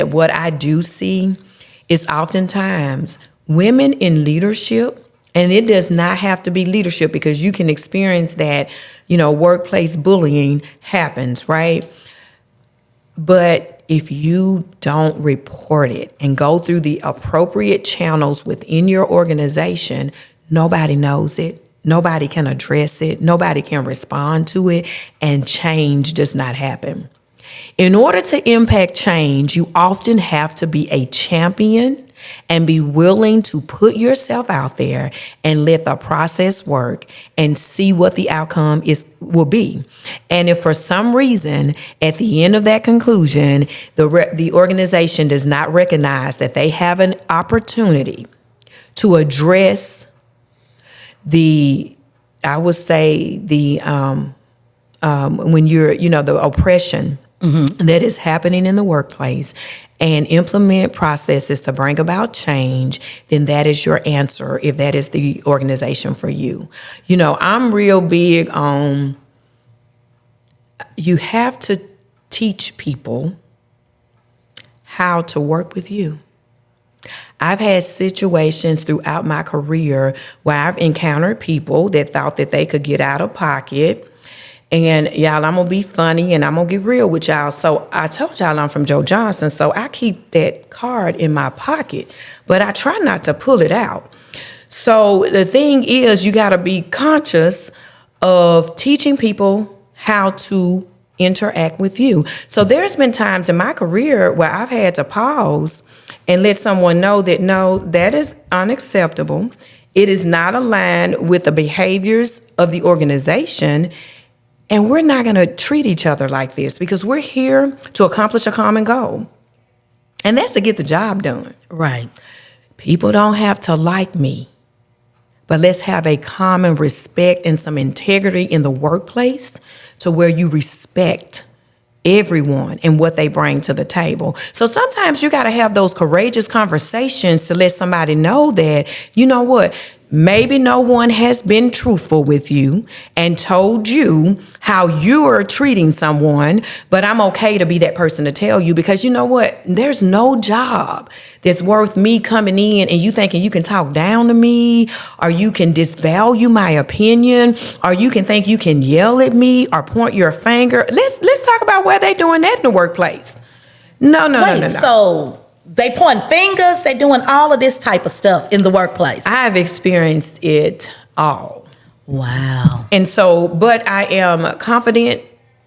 what I do see is oftentimes women in leadership, and it does not have to be leadership because you can experience that, workplace bullying happens, right? But if you don't report it and go through the appropriate channels within your organization, nobody knows it. Nobody can address it. Nobody can respond to it, and change does not happen. In order to impact change, you often have to be a champion and be willing to put yourself out there and let the process work and see what the outcome will be. And if for some reason at the end of that conclusion, the organization does not recognize that they have an opportunity to address when you're, the oppression that is happening in the workplace and implement processes to bring about change, then that is your answer if that is the organization for you. I'm real big on you have to teach people how to work with you. I've had situations throughout my career where I've encountered people that thought that they could get out of pocket. And y'all, I'm going to be funny and I'm going to get real with y'all. So I told y'all I'm from Joe Johnson, so I keep that card in my pocket, but I try not to pull it out. So the thing is, you got to be conscious of teaching people how to interact with you. So there's been times in my career where I've had to pause and let someone know that, no, that is unacceptable. It is not aligned with the behaviors of the organization. And we're not going to treat each other like this because we're here to accomplish a common goal. And that's to get the job done. Right. People don't have to like me, but let's have a common respect and some integrity in the workplace to where you respect everyone and what they bring to the table. So sometimes you got to have those courageous conversations to let somebody know that, you know what, maybe no one has been truthful with you and told you how you are treating someone, but I'm okay to be that person to tell you because you know what? There's no job that's worth me coming in and you thinking you can talk down to me or you can disvalue my opinion or you can think you can yell at me or point your finger. Let's talk about where they doing that in the workplace. No. So they point fingers, they doing all of this type of stuff in the workplace. I've experienced it all. Wow. And so, but I am confident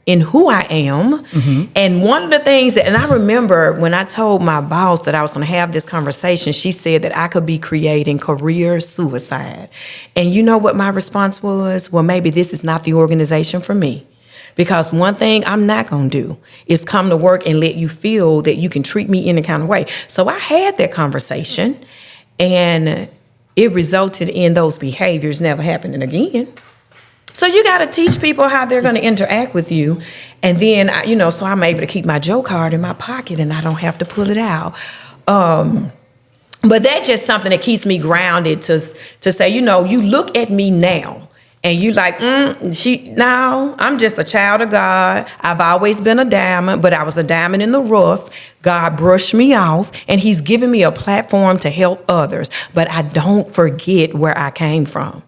in who I am. Mm-hmm. And one of the things and I remember when I told my boss that I was going to have this conversation, she said that I could be creating career suicide. And you know what my response was? Well, maybe this is not the organization for me. Because one thing I'm not going to do is come to work and let you feel that you can treat me any kind of way. So I had that conversation, and it resulted in those behaviors never happening again. So you got to teach people how they're going to interact with you. And then, so I'm able to keep my Joe card in my pocket and I don't have to pull it out. But that's just something that keeps me grounded to say, you look at me now. And you like, no, I'm just a child of God. I've always been a diamond, but I was a diamond in the rough. God brushed me off, and he's given me a platform to help others. But I don't forget where I came from.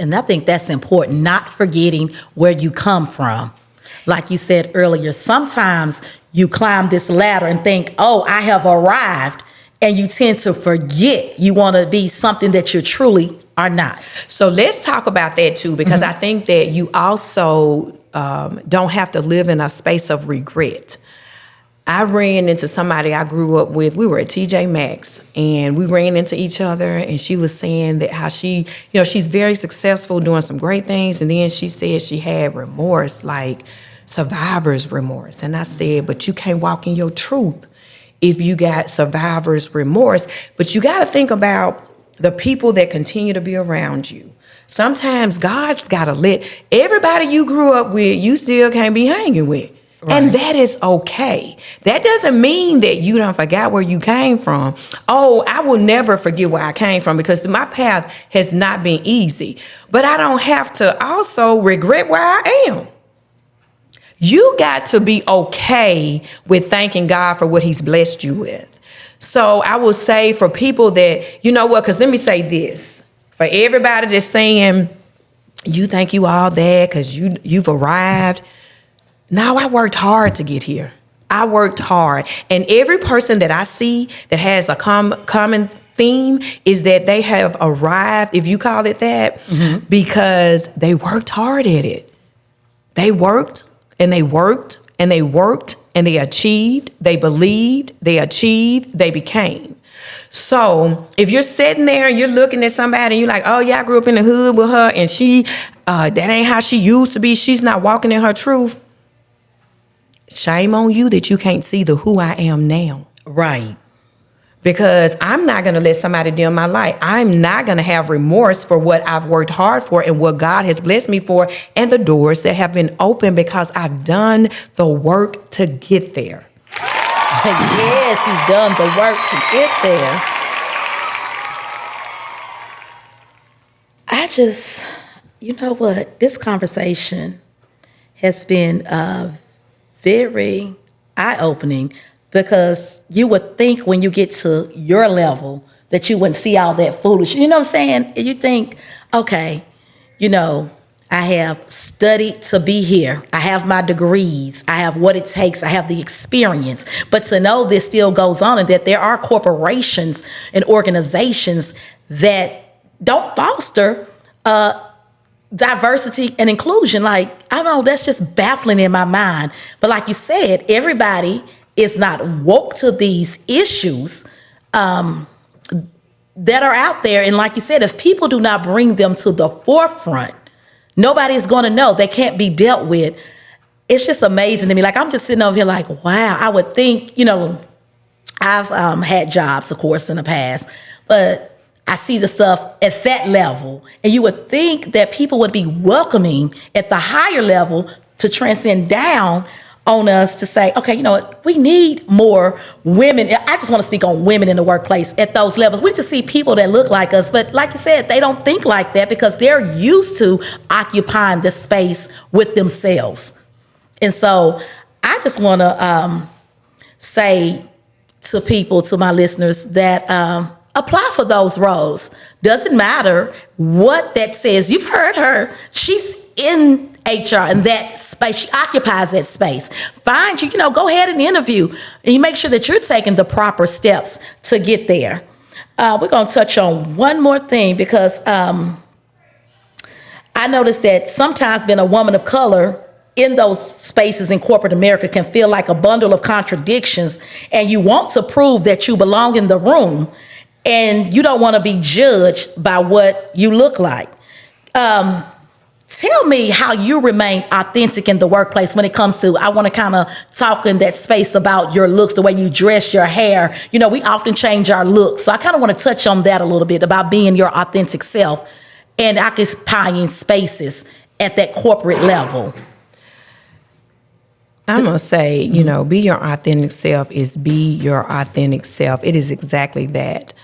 And I think that's important, not forgetting where you come from. Like you said earlier, sometimes you climb this ladder and think, oh, I have arrived. And you tend to forget you want to be something that you truly are not. So let's talk about that too, because I think that you also don't have to live in a space of regret. I ran into somebody I grew up with. We were at TJ Maxx and we ran into each other, and she was saying that how she, she's very successful doing some great things. And then she said she had remorse, like survivor's remorse. And I said, but you can't walk in your truth if you got survivor's remorse. But you got to think about the people that continue to be around you. Sometimes God's got to let everybody you grew up with, you still can't be hanging with. Right. And that is okay. That doesn't mean that you don't forget where you came from. Oh, I will never forget where I came from because my path has not been easy. But I don't have to also regret where I am. You got to be okay with thanking God for what he's blessed you with. So I will say for people that, you know what, because let me say this. For everybody that's saying, you think you all that because you've arrived. No, I worked hard to get here. I worked hard. And every person that I see that has a common theme is that they have arrived, if you call it that, because they worked hard at it. They worked and they worked and they worked and they achieved, they believed, they achieved, they became. So if you're sitting there and you're looking at somebody and you're like, oh yeah, I grew up in the hood with her and she, that ain't how she used to be. She's not walking in her truth. Shame on you that you can't see the who I am now. Right. Because I'm not going to let somebody dim my light. I'm not going to have remorse for what I've worked hard for and what God has blessed me for and the doors that have been open because I've done the work to get there. Yes, you've done the work to get there. I just, you know what? This conversation has been very eye-opening because you would think when you get to your level that you wouldn't see all that foolish. You know what I'm saying? And you think, okay, you know, I have studied to be here. I have my degrees. I have what it takes. I have the experience. But to know this still goes on and that there are corporations and organizations that don't foster diversity and inclusion, like, I don't know, that's just baffling in my mind. But like you said, everybody is not woke to these issues that are out there. And like you said, if people do not bring them to the forefront, nobody is going to know. They can't be dealt with. It's just amazing to me. Like, I'm just sitting over here like, wow, I would think, you know, I've had jobs, of course, in the past, but I see the stuff at that level. And you would think that people would be welcoming at the higher level to transcend down on us to say, okay, you know what, we need more women. I just want to speak on women in the workplace at those levels. We just see people that look like us, but like you said, they don't think like that because they're used to occupying the space with themselves. And so I just want to say to people, to my listeners, that apply for those roles. Doesn't matter what that says. You've heard her. She's in HR in that space. She occupies that space. Find you, go ahead and interview. And you make sure that you're taking the proper steps to get there. We're going to touch on one more thing because I noticed that sometimes being a woman of color in those spaces in corporate America can feel like a bundle of contradictions, and you want to prove that you belong in the room, and you don't want to be judged by what you look like. Tell me how you remain authentic in the workplace when it comes to, I want to kind of talk in that space about your looks, the way you dress, your hair. We often change our looks. So I kind of want to touch on that a little bit about being your authentic self and occupying spaces at that corporate level. I'm going to say, be your authentic self is be your authentic self. It is exactly that.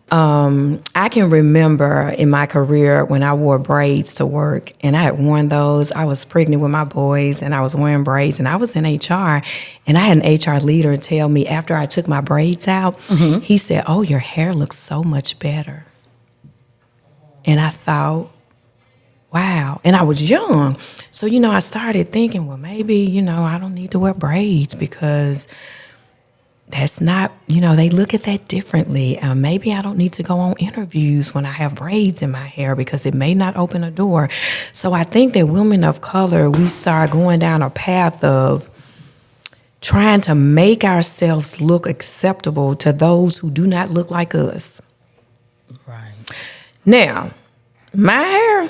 I can remember in my career when I wore braids to work, and I had worn those. I was pregnant with my boys and I was wearing braids, and I was in HR, and I had an HR leader tell me after I took my braids out, he said, "Oh, your hair looks so much better." And I thought, wow. And I was young. So, I started thinking, well, maybe, I don't need to wear braids because that's not, they look at that differently. Maybe I don't need to go on interviews when I have braids in my hair because it may not open a door. So I think that women of color, we start going down a path of trying to make ourselves look acceptable to those who do not look like us. Right. Now, my hair,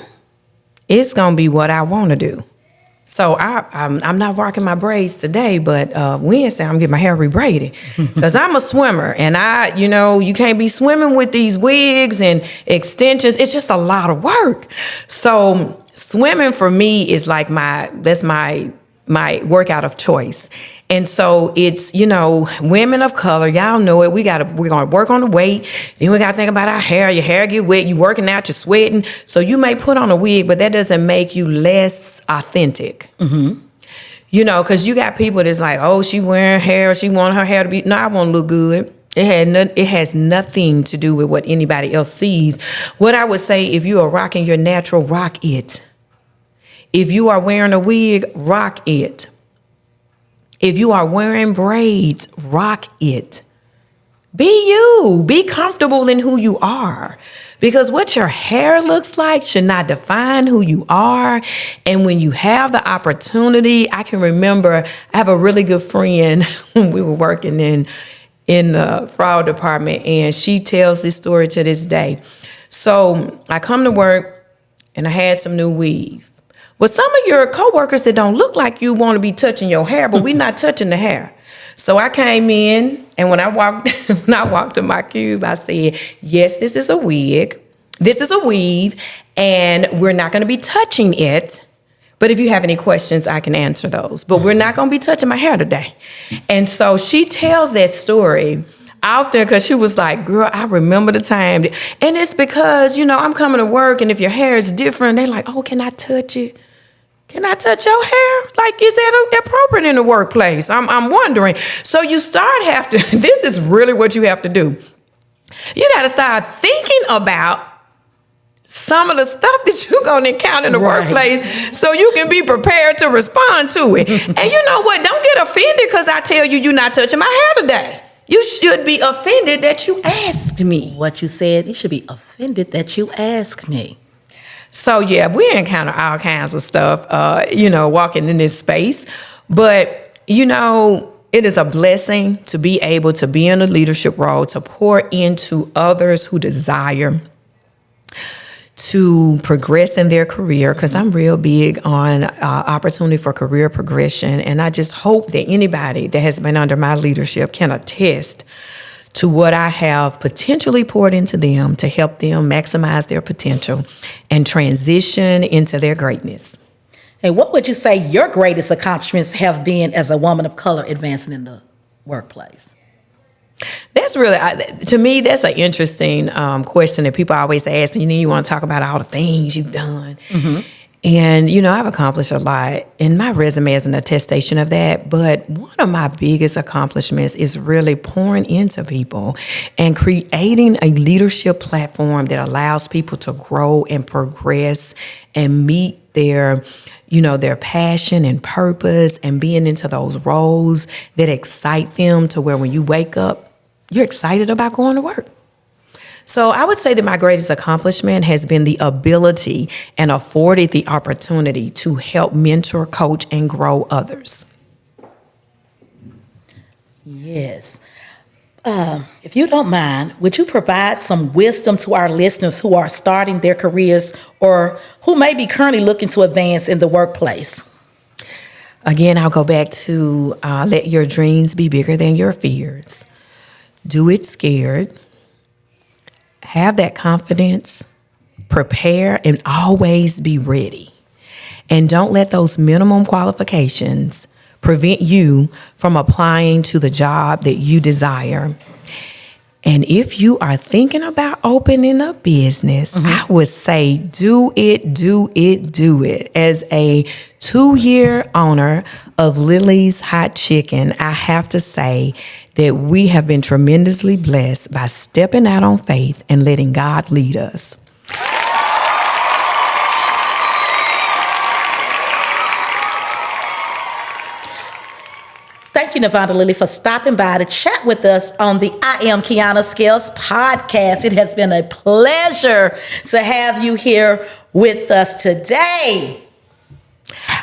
it's going to be what I want to do. So I'm not rocking my braids today, but Wednesday I'm getting my hair rebraided because I'm a swimmer, and you can't be swimming with these wigs and extensions. It's just a lot of work. So swimming for me is like my workout of choice. And so it's, women of color, y'all know it. We're going to work on the weight. Then we got to think about our hair. Your hair get wet. You working out, you're sweating. So you may put on a wig, but that doesn't make you less authentic. Mm-hmm. Because you got people that's like, oh, she wearing hair, she want her hair to be. No, I want to look good. It has nothing to do with what anybody else sees. What I would say, if you are rocking your natural, rock it. If you are wearing a wig, rock it. If you are wearing braids, rock it. Be you. Be comfortable in who you are. Because what your hair looks like should not define who you are. And when you have the opportunity, I can remember, I have a really good friend when we were working in the fraud department, and she tells this story to this day. So I come to work and I had some new weave. Well, some of your coworkers that don't look like you want to be touching your hair, but we're not touching the hair. So I came in, and when I walked to my cube, I said, yes, this is a wig. This is a weave, and we're not going to be touching it. But if you have any questions, I can answer those. But we're not going to be touching my hair today. And so she tells that story out there because she was like, girl, I remember the time. And it's because, I'm coming to work, and if your hair is different, they're like, oh, can I touch it? Can I touch your hair? Like, is that appropriate in the workplace? I'm wondering. So you this is really what you have to do. You got to start thinking about some of the stuff that you're going to encounter in the workplace so you can be prepared to respond to it. And you know what? Don't get offended because I tell you you're not touching my hair today. You should be offended that you asked me. What you said, you should be offended that you asked me. So, yeah, we encounter all kinds of stuff, walking in this space. But, it is a blessing to be able to be in a leadership role, to pour into others who desire to progress in their career, because I'm real big on opportunity for career progression. And I just hope that anybody that has been under my leadership can attest to what I have potentially poured into them to help them maximize their potential and transition into their greatness. Hey, what would you say your greatest accomplishments have been as a woman of color advancing in the workplace? That's really, to me, that's an interesting question that people always ask. You want to talk about all the things you've done. Mm-hmm. And, I've accomplished a lot, and my resume is an attestation of that. But one of my biggest accomplishments is really pouring into people and creating a leadership platform that allows people to grow and progress and meet their passion and purpose and being into those roles that excite them to where when you wake up, you're excited about going to work. So I would say that my greatest accomplishment has been the ability and afforded the opportunity to help mentor, coach, and grow others. Yes. If you don't mind, would you provide some wisdom to our listeners who are starting their careers or who may be currently looking to advance in the workplace? Again, I'll go back to let your dreams be bigger than your fears. Do it scared. Have that confidence, prepare, and always be ready. And don't let those minimum qualifications prevent you from applying to the job that you desire. And if you are thinking about opening a business, I would say do it, do it, do it. As a 2-year owner of Lily's Hot Chicken, I have to say that we have been tremendously blessed by stepping out on faith and letting God lead us. Thank you, Novonda Lilly, for stopping by to chat with us on the I Am Kiana Scales podcast. It has been a pleasure to have you here with us today.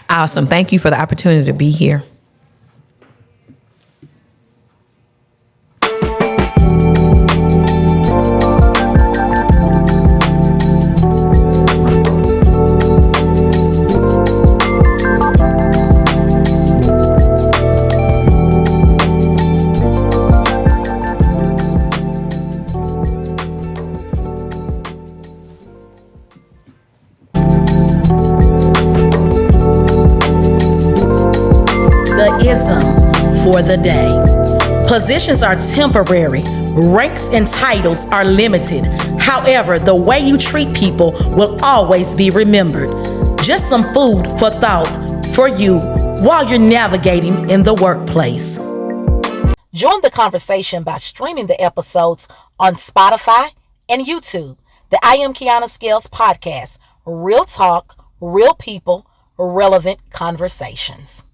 Awesome. Thank you for the opportunity to be here. For the day. Positions are temporary. Ranks and titles are limited. However, the way you treat people will always be remembered. Just some food for thought for you while you're navigating in the workplace. Join the conversation by streaming the episodes on Spotify and YouTube. The I Am Kiana Scales podcast. Real talk, real people, relevant conversations.